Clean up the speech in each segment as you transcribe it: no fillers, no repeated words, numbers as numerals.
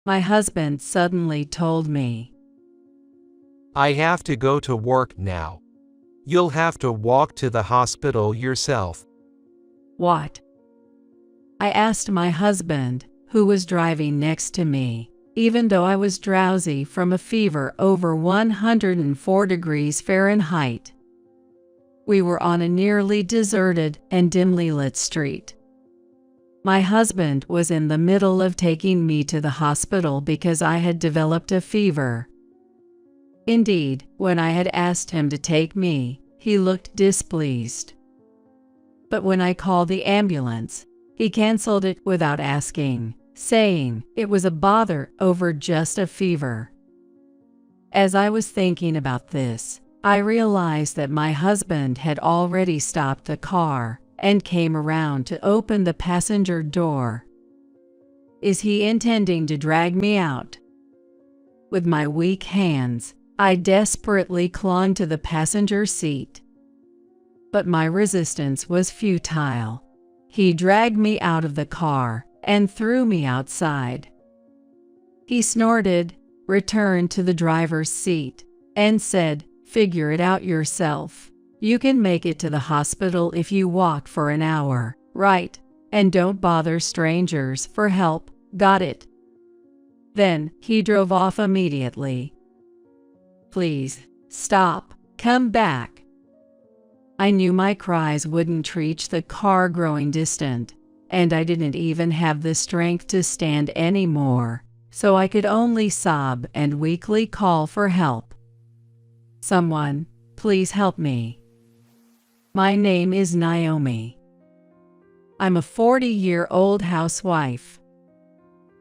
My husband suddenly told me, I have to go to work now. You'll have to walk to the hospital yourself. "What?" I asked my husband, who was driving next to me, even though I was drowsy from a fever over 104 degrees Fahrenheit. We were on a nearly deserted and dimly lit street. My husband was in the middle of taking me to the hospital because I had developed a fever. Indeed, when I had asked him to take me, he looked displeased. But when I called the ambulance, he canceled it without asking, saying it was a bother over just a fever. As I was thinking about this, I realized that my husband had already stopped the car and came around to open the passenger door. Is he intending to drag me out? With my weak hands, I desperately clung to the passenger seat. But my resistance was futile. He dragged me out of the car and threw me outside. He snorted, returned to the driver's seat, and said, "Figure it out yourself. You can make it to the hospital if you walk for an hour, right? And don't bother strangers for help, got it?" Then he drove off immediately. "Please, stop, come back." I knew my cries wouldn't reach the car growing distant, and I didn't even have the strength to stand anymore, so I could only sob and weakly call for help. "Someone, please help me. My name is Naomi. I'm a 40-year-old housewife.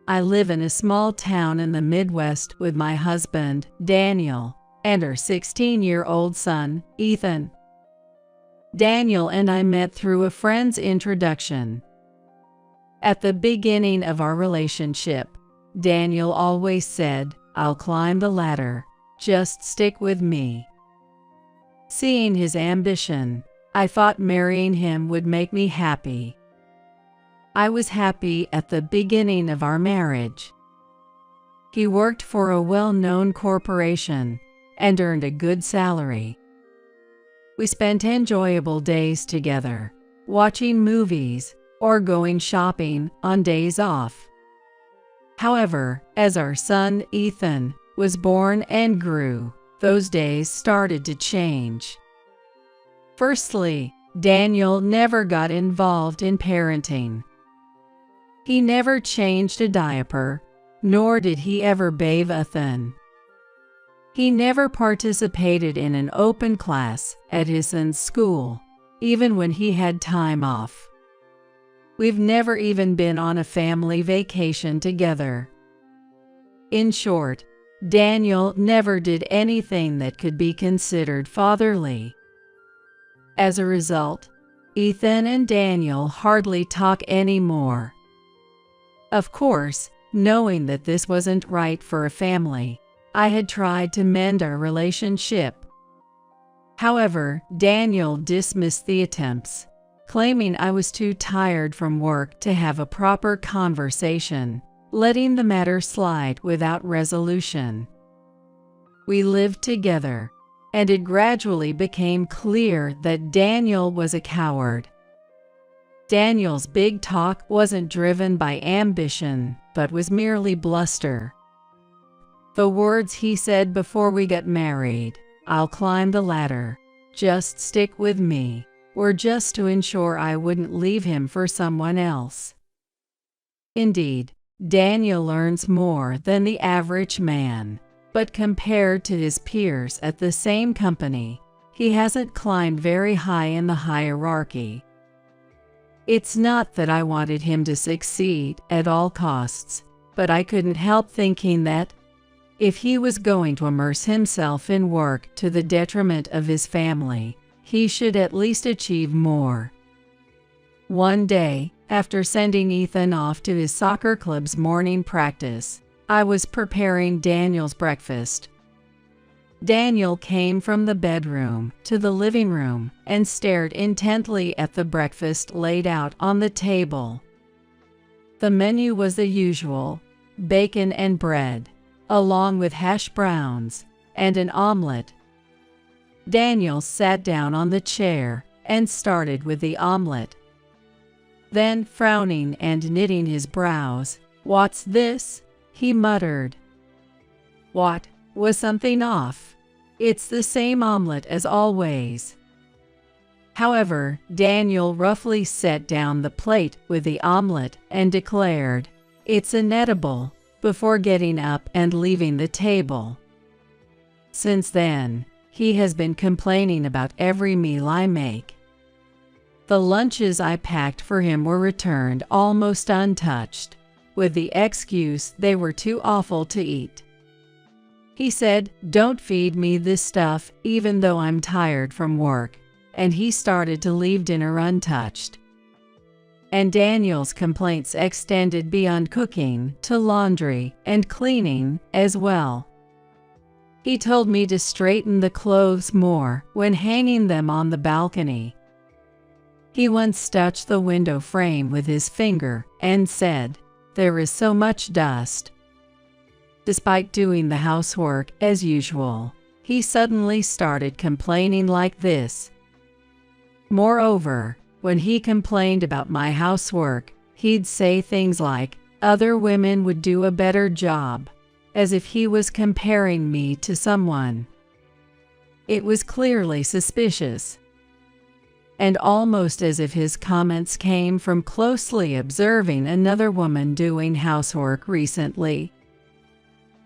I live in a small town in the Midwest with my husband, Daniel, and our 16-year-old son, Ethan. Daniel and I met through a friend's introduction. At the beginning of our relationship, Daniel always said, "I'll climb the ladder, just stick with me." Seeing his ambition, I thought marrying him would make me happy. I was happy at the beginning of our marriage. He worked for a well-known corporation and earned a good salary. We spent enjoyable days together, watching movies or going shopping on days off. However, as our son Ethan was born and grew, those days started to change. Firstly, Daniel never got involved in parenting. He never changed a diaper, nor did he ever bathe Ethan. He never participated in an open class at his son's school, even when he had time off. We've never even been on a family vacation together. In short, Daniel never did anything that could be considered fatherly. As a result, Ethan and Daniel hardly talk anymore. Of course, knowing that this wasn't right for a family, I had tried to mend our relationship. However, Daniel dismissed the attempts, claiming I was too tired from work to have a proper conversation, letting the matter slide without resolution. We lived together, and it gradually became clear that Daniel was a coward. Daniel's big talk wasn't driven by ambition, but was merely bluster. The words he said before we got married, "I'll climb the ladder, just stick with me," were just to ensure I wouldn't leave him for someone else. Indeed, Daniel earns more than the average man, but compared to his peers at the same company, he hasn't climbed very high in the hierarchy. It's not that I wanted him to succeed at all costs, but I couldn't help thinking that, if he was going to immerse himself in work to the detriment of his family, he should at least achieve more. One day, after sending Ethan off to his soccer club's morning practice, I was preparing Daniel's breakfast. Daniel came from the bedroom to the living room and stared intently at the breakfast laid out on the table. The menu was the usual: bacon and bread, along with hash browns and an omelet. Daniel sat down on the chair and started with the omelet. Then, frowning and knitting his brows, "What's this?" he muttered. What? Was something off? It's the same omelet as always. However, Daniel roughly set down the plate with the omelet and declared, "It's inedible," before getting up and leaving the table. Since then, he has been complaining about every meal I make. The lunches I packed for him were returned almost untouched, with the excuse they were too awful to eat. He said, "Don't feed me this stuff even though I'm tired from work," and he started to leave dinner untouched. And Daniel's complaints extended beyond cooking to laundry and cleaning as well. He told me to straighten the clothes more when hanging them on the balcony. He once touched the window frame with his finger and said, "There is so much dust." Despite doing the housework as usual, he suddenly started complaining like this. Moreover, when he complained about my housework, he'd say things like, "Other women would do a better job," as if he was comparing me to someone. It was clearly suspicious, and almost as if his comments came from closely observing another woman doing housework recently.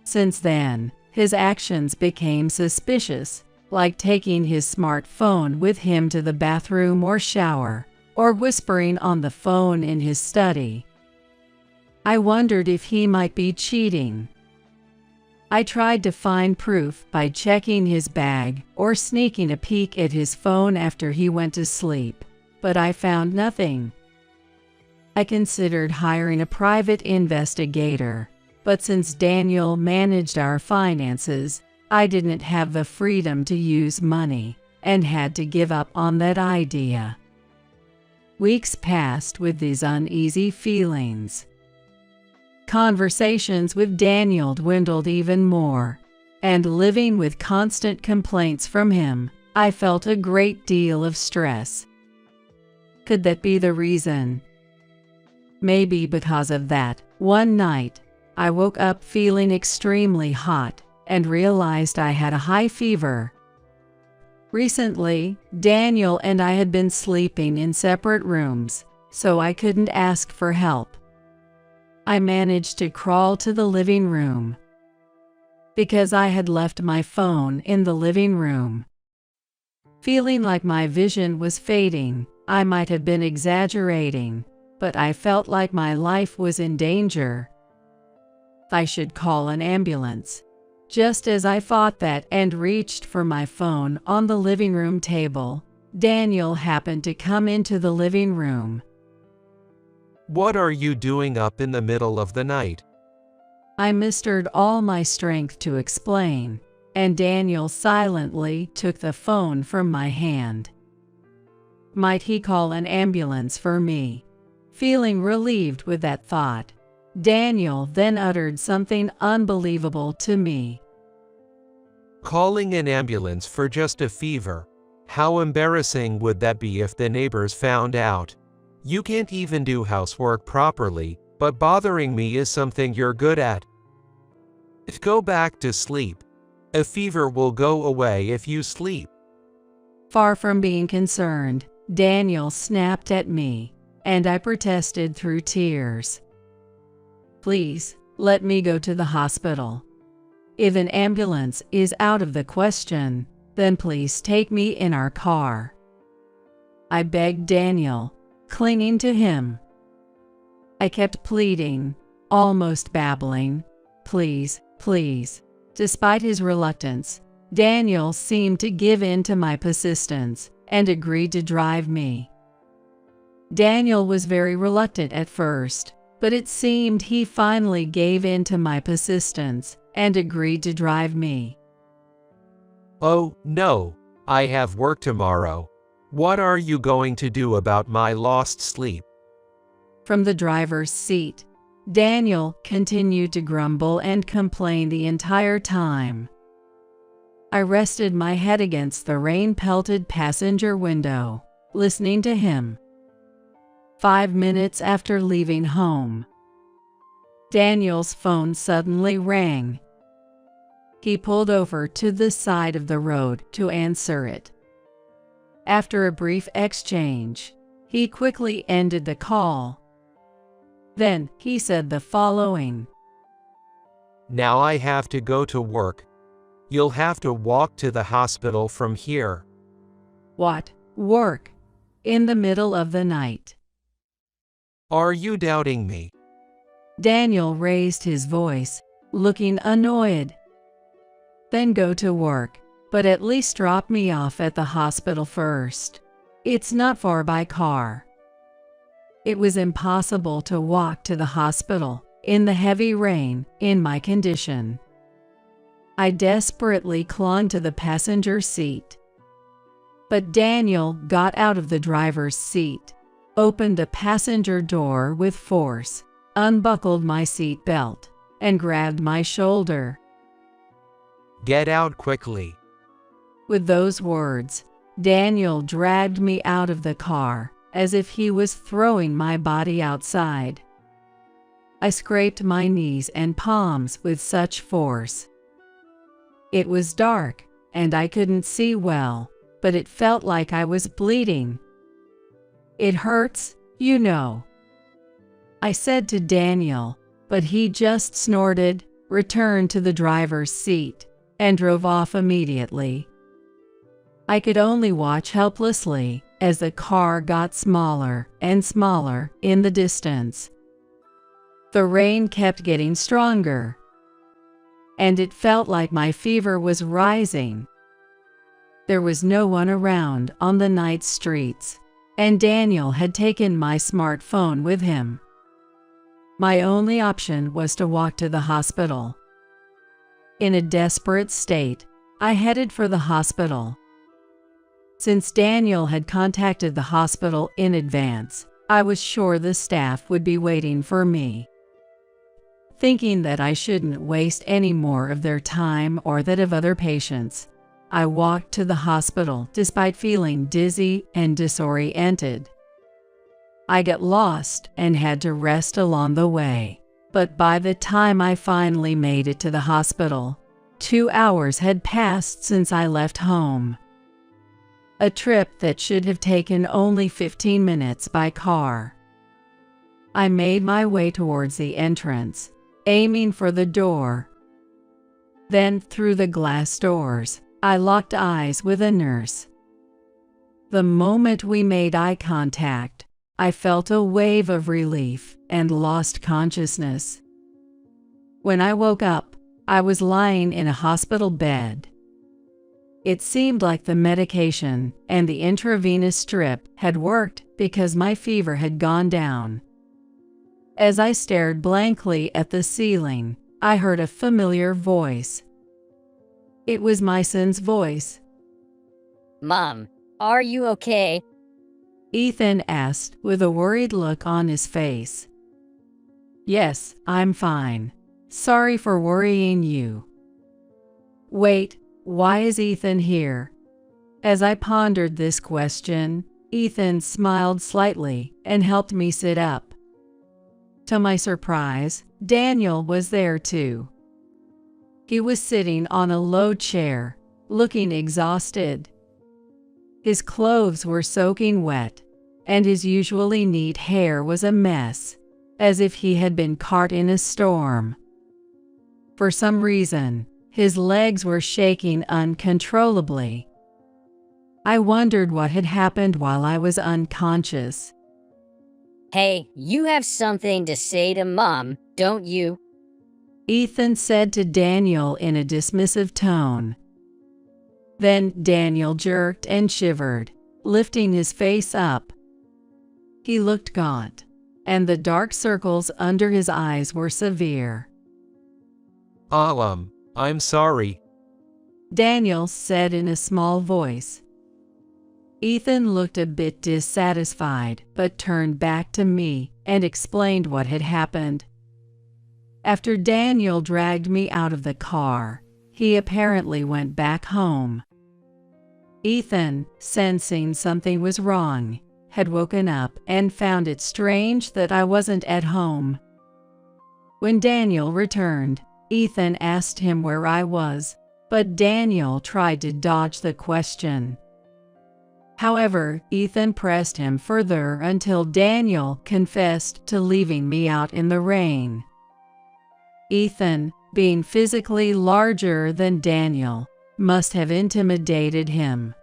Since then, his actions became suspicious, like taking his smartphone with him to the bathroom or shower, or whispering on the phone in his study. I wondered if he might be cheating. I tried to find proof by checking his bag or sneaking a peek at his phone after he went to sleep, but I found nothing. I considered hiring a private investigator, but since Daniel managed our finances, I didn't have the freedom to use money and had to give up on that idea. Weeks passed with these uneasy feelings. Conversations with Daniel dwindled even more, and living with constant complaints from him, I felt a great deal of stress. Could that be the reason? Maybe because of that, one night, I woke up feeling extremely hot and realized I had a high fever. Recently, Daniel and I had been sleeping in separate rooms, so I couldn't ask for help. I managed to crawl to the living room because I had left my phone in the living room. Feeling like my vision was fading, I might have been exaggerating, but I felt like my life was in danger. I should call an ambulance. Just as I thought that and reached for my phone on the living room table, Daniel happened to come into the living room. What are you doing up in the middle of the night? I mustered all my strength to explain, and Daniel silently took the phone from my hand. Might he call an ambulance for me? Feeling relieved with that thought, Daniel then uttered something unbelievable to me. Calling an ambulance for just a fever? How embarrassing would that be if the neighbors found out? You can't even do housework properly, but bothering me is something you're good at. Go back to sleep. A fever will go away if you sleep. Far from being concerned, Daniel snapped at me, and I protested through tears. Please, let me go to the hospital. If an ambulance is out of the question, then please take me in our car. I begged Daniel, clinging to him. I kept pleading, almost babbling, "Please, please." Despite his reluctance, Daniel seemed to give in to my persistence and agreed to drive me. Daniel was very reluctant at first, but it seemed he finally gave in to my persistence and agreed to drive me. Oh, no, I have work tomorrow. What are you going to do about my lost sleep? From the driver's seat, Daniel continued to grumble and complain the entire time. I rested my head against the rain-pelted passenger window, listening to him. 5 minutes after leaving home, Daniel's phone suddenly rang. He pulled over to the side of the road to answer it. After a brief exchange, he quickly ended the call. Then he said the following: "Now I have to go to work. You'll have to walk to the hospital from here." What? Work? In the middle of the night? Are you doubting me? Daniel raised his voice, looking annoyed. Then go to work, but at least drop me off at the hospital first. It's not far by car. It was impossible to walk to the hospital in the heavy rain in my condition. I desperately clung to the passenger seat. But Daniel got out of the driver's seat, opened the passenger door with force, unbuckled my seat belt, and grabbed my shoulder. "Get out quickly." With those words, Daniel dragged me out of the car as if he was throwing my body outside. I scraped my knees and palms with such force. It was dark, and I couldn't see well, but it felt like I was bleeding. "It hurts, you know," I said to Daniel, but he just snorted, returned to the driver's seat, and drove off immediately. I could only watch helplessly as the car got smaller and smaller in the distance. The rain kept getting stronger, and it felt like my fever was rising. There was no one around on the night streets, and Daniel had taken my smartphone with him. My only option was to walk to the hospital. In a desperate state, I headed for the hospital. Since Daniel had contacted the hospital in advance, I was sure the staff would be waiting for me. Thinking that I shouldn't waste any more of their time or that of other patients, I walked to the hospital despite feeling dizzy and disoriented. I got lost and had to rest along the way, but by the time I finally made it to the hospital, 2 hours had passed since I left home. A trip that should have taken only 15 minutes by car. I made my way towards the entrance, aiming for the door. Then, through the glass doors, I locked eyes with a nurse. The moment we made eye contact, I felt a wave of relief and lost consciousness. When I woke up, I was lying in a hospital bed. It seemed like the medication and the intravenous drip had worked because my fever had gone down. As I stared blankly at the ceiling, I heard a familiar voice. It was my son's voice. "Mom, are you okay?" Ethan asked with a worried look on his face. "Yes, I'm fine. Sorry for worrying you." Wait, why is Ethan here? As I pondered this question, Ethan smiled slightly and helped me sit up. To my surprise, Daniel was there too. He was sitting on a low chair, looking exhausted. His clothes were soaking wet, and his usually neat hair was a mess, as if he had been caught in a storm. For some reason, his legs were shaking uncontrollably. I wondered what had happened while I was unconscious. "Hey, you have something to say to Mom, don't you?" Ethan said to Daniel in a dismissive tone. Then Daniel jerked and shivered, lifting his face up. He looked gaunt, and the dark circles under his eyes were severe. I'm sorry," Daniel said in a small voice. Ethan looked a bit dissatisfied, but turned back to me and explained what had happened. After Daniel dragged me out of the car, he apparently went back home. Ethan, sensing something was wrong, had woken up and found it strange that I wasn't at home. When Daniel returned, Ethan asked him where I was, but Daniel tried to dodge the question. However, Ethan pressed him further until Daniel confessed to leaving me out in the rain. Ethan, being physically larger than Daniel, must have intimidated him.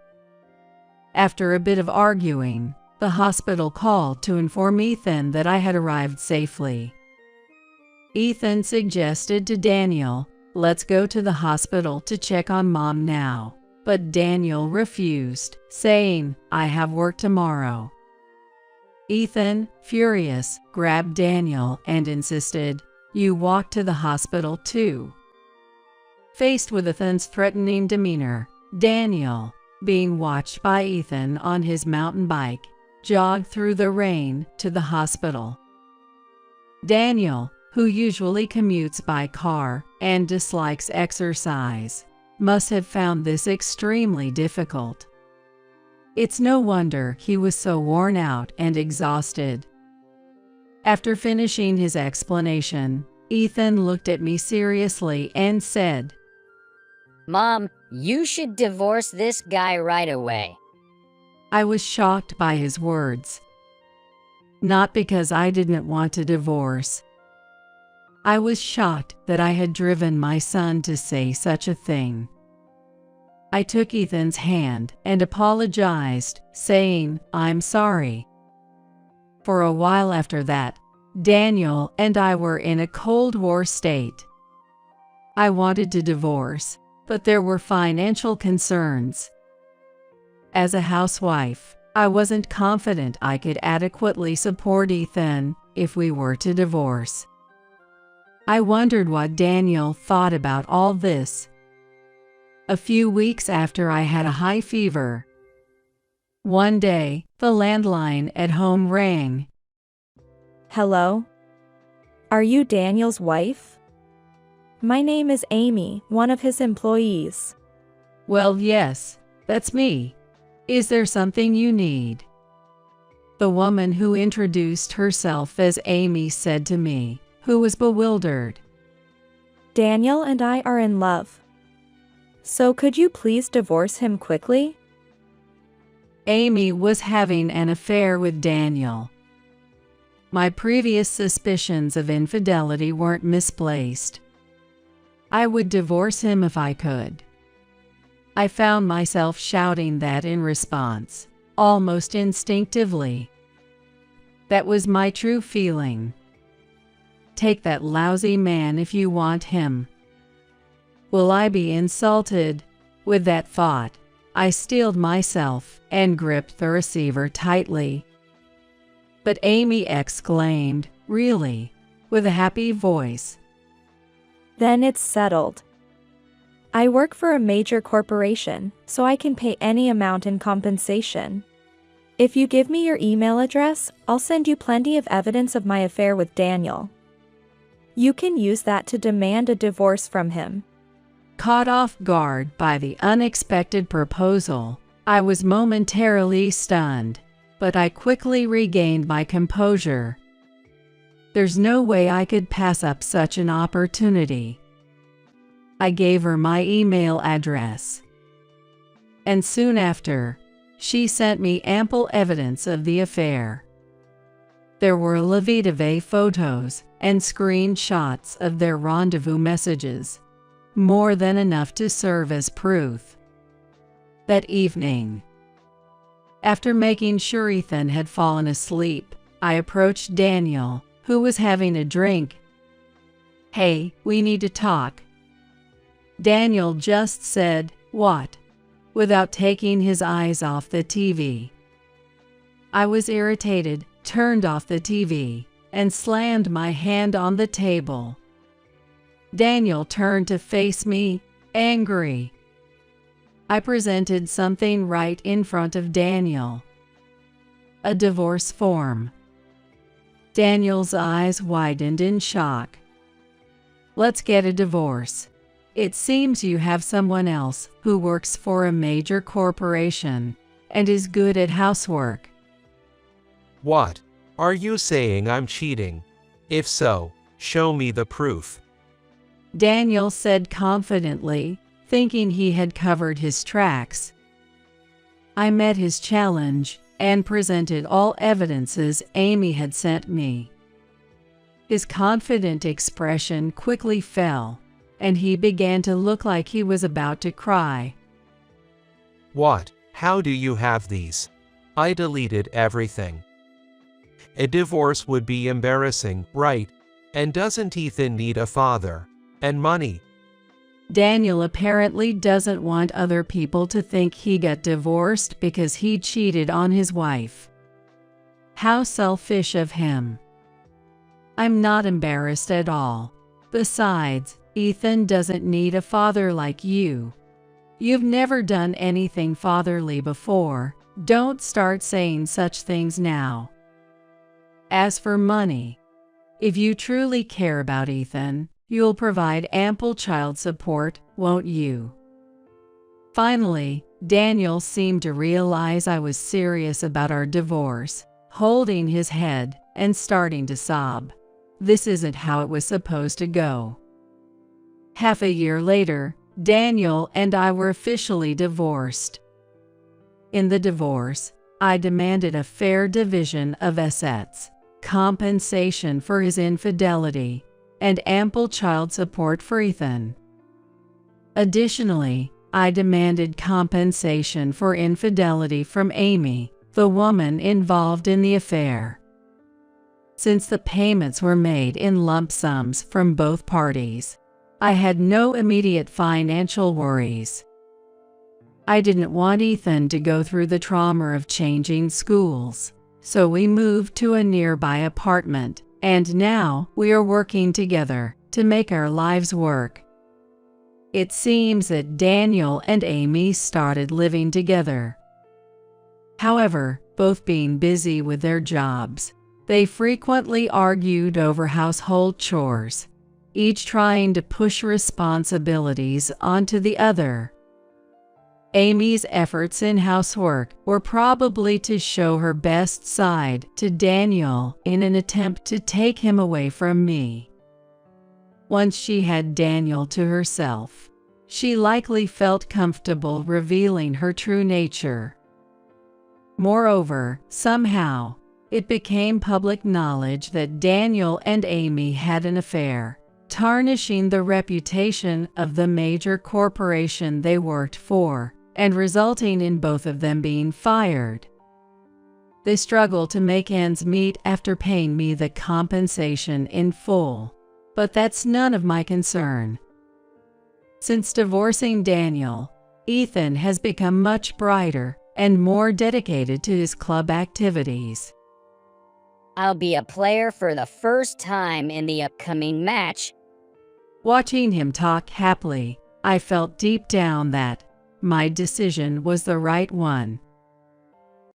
After a bit of arguing, the hospital called to inform Ethan that I had arrived safely. Ethan suggested to Daniel, "Let's go to the hospital to check on Mom now." But Daniel refused, saying, "I have work tomorrow." Ethan, furious, grabbed Daniel and insisted, "You walk to the hospital too." Faced with Ethan's threatening demeanor, Daniel, being watched by Ethan on his mountain bike, jogged through the rain to the hospital. Daniel, who usually commutes by car and dislikes exercise, must have found this extremely difficult. It's no wonder he was so worn out and exhausted. After finishing his explanation, Ethan looked at me seriously and said, Mom, you should divorce this guy right away. I was shocked by his words. Not because I didn't want to divorce. I was shocked that I had driven my son to say such a thing. I took Ethan's hand and apologized, saying, "I'm sorry." For a while after that, Daniel and I were in a Cold War state. I wanted to divorce, but there were financial concerns. As a housewife, I wasn't confident I could adequately support Ethan if we were to divorce. I wondered what Daniel thought about all this. A few weeks after I had a high fever. One day, the landline at home rang. Hello? Are you Daniel's wife? My name is Amy, one of his employees. Well, yes, that's me. Is there something you need? The woman who introduced herself as Amy said to me, who was bewildered. Daniel and I are in love. So could you please divorce him quickly? Amy was having an affair with Daniel. My previous suspicions of infidelity weren't misplaced. I would divorce him if I could. I found myself shouting that in response, almost instinctively. That was my true feeling. Take that lousy man if you want him. Will I be insulted? With that thought, I steeled myself and gripped the receiver tightly. But Amy exclaimed, "Really?" with a happy voice. Then it's settled. I work for a major corporation, so I can pay any amount in compensation. If you give me your email address, I'll send you plenty of evidence of my affair with Daniel. You can use that to demand a divorce from him. Caught off guard by the unexpected proposal, I was momentarily stunned, but I quickly regained my composure. There's no way I could pass up such an opportunity. I gave her my email address. And soon after, she sent me ample evidence of the affair. There were La Vie de photos and screenshots of their rendezvous messages, more than enough to serve as proof. That evening, after making sure Ethan had fallen asleep, I approached Daniel, who was having a drink. "Hey, we need to talk." Daniel just said, "What?" without taking his eyes off the TV. I was irritated, turned off the TV, and slammed my hand on the table. Daniel turned to face me, angry. I presented something right in front of Daniel. A divorce form. Daniel's eyes widened in shock. Let's get a divorce. It seems you have someone else who works for a major corporation and is good at housework. What? Are you saying I'm cheating? If so, show me the proof. Daniel said confidently, thinking he had covered his tracks. I met his challenge and presented all evidences Amy had sent me. His confident expression quickly fell, and he began to look like he was about to cry. What? How do you have these? I deleted everything. A divorce would be embarrassing, right? And doesn't Ethan need a father? And money? Daniel apparently doesn't want other people to think he got divorced because he cheated on his wife. How selfish of him. I'm not embarrassed at all. Besides, Ethan doesn't need a father like you. You've never done anything fatherly before. Don't start saying such things now. As for money, if you truly care about Ethan, you'll provide ample child support, won't you? Finally, Daniel seemed to realize I was serious about our divorce, holding his head and starting to sob. This isn't how it was supposed to go. Half a year later, Daniel and I were officially divorced. In the divorce, I demanded a fair division of assets, compensation for his infidelity, and ample child support for Ethan. Additionally, I demanded compensation for infidelity from Amy, the woman involved in the affair. Since the payments were made in lump sums from both parties, I had no immediate financial worries. I didn't want Ethan to go through the trauma of changing schools, so we moved to a nearby apartment, and now we are working together to make our lives work. It seems that Daniel and Amy started living together. However, both being busy with their jobs, they frequently argued over household chores, each trying to push responsibilities onto the other. Amy's efforts in housework were probably to show her best side to Daniel in an attempt to take him away from me. Once she had Daniel to herself, she likely felt comfortable revealing her true nature. Moreover, somehow, it became public knowledge that Daniel and Amy had an affair, tarnishing the reputation of the major corporation they worked for, and resulting in both of them being fired. They struggled to make ends meet after paying me the compensation in full, but that's none of my concern. Since divorcing Daniel, Ethan has become much brighter and more dedicated to his club activities. I'll be a player for the first time in the upcoming match. Watching him talk happily, I felt deep down that my decision was the right one.